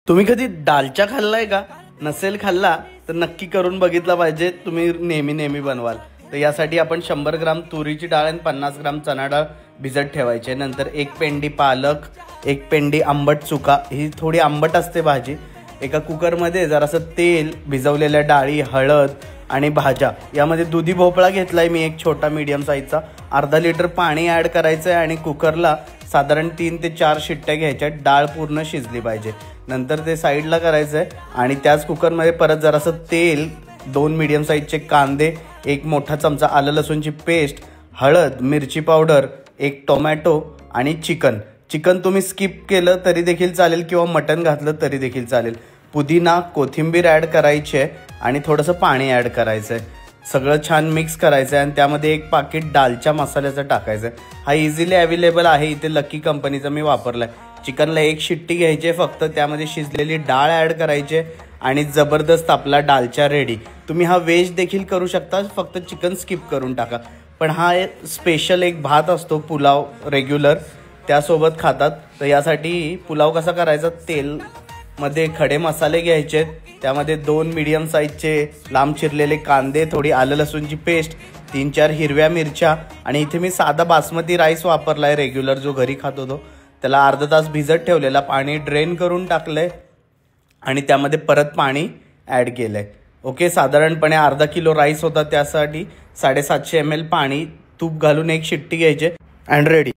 तुम्ही कधी दालचा खाल्लाय का? नसेल खाल्ला तर नक्की करून बघितला पाहिजे, तुम्ही नेहमी बनवाल। तर यासाठी आपण 100 ग्राम तुरीची डाळ आणि 50 ग्राम चणा डाळ भिजत ठेवायचे। नंतर 1 पेंडी पालक, 1 पेंडी आंबट चुका, ही थोडी आंबट असते भाजी। एका कुकर मध्ये जरासं तेल, भिजवलेल्या डाळी, हळद आणि भाज्या, यामध्ये दुधी भोपळा घेतलाय मी एक छोटा मीडियम साईजचा। अर्धा लिटर पाणी ऍड करायचं आणि कुकरला साधारण 3 ते 4 शिट्ट्या घ्यायच्या। डाळ पूर्ण शिजली पाहिजे। नंतर ते साईडला करायचंय आणि त्याच कुकरमध्ये परत जरासं तेल, 2 मीडियम साईजचे कांदे, 1 मोठा चमचा आलं लसूणची पेस्ट, हळद, मिरची पावडर, 1 टोमॅटो आणि चिकन तुम्ही स्किप केलं तरी देखील चालेल किंवा मटन घातलं तरी देखील चालेल। पुदिना, कोथिंबीर ऍड करायची आहे आणि थोडंसं पाणी ऍड करायचंय। सगळं छान मिक्स करायचं आणि त्यामध्ये 1 पाकिट दालच्या मसाल्याचं टाकायचं। हा इझिली अवेलेबल आहे, इथे लकी कंपनीचा मी वापरलाय। चिकनला 1 शिट्टी घ्यायची फक्त, त्यामध्ये शिजलेली डाळ ऍड करायची आणि जबरदस्त आपला दालचा रेडी। तुम्ही हा वेज देखील करू शकता, फक्त चिकन स्किप करून टाका। पण हा स्पेशल एक भात असतो पुलाव रेग्युलर, त्यासोबत खातात। तर यासाठी पुलाव कसा करायचा, तेल मध्ये खडे मसाले घ्यायचे, त्यामध्ये 2 मीडियम साईजचे लांब चिरलेले कांदे, थोडी आलं लसूणची पेस्ट, 3-4 हिरव्या मिरच्या आणि इथे मी साधा बासमती राईस वापरलाय रेग्युलर, जो घरी खातो तो। त्याला अर्धा तास भिजत ठेवलेला, पाणी ड्रेन करून टाकलंय आणि त्यामध्ये परत पाणी ऍड केलंय। ओके, साधारणपणे अर्धा किलो राईस होता, त्यासाठी 750 ml पाणी, तूप घालून 1 शिट्टी घ्यायचे अँड रेडी।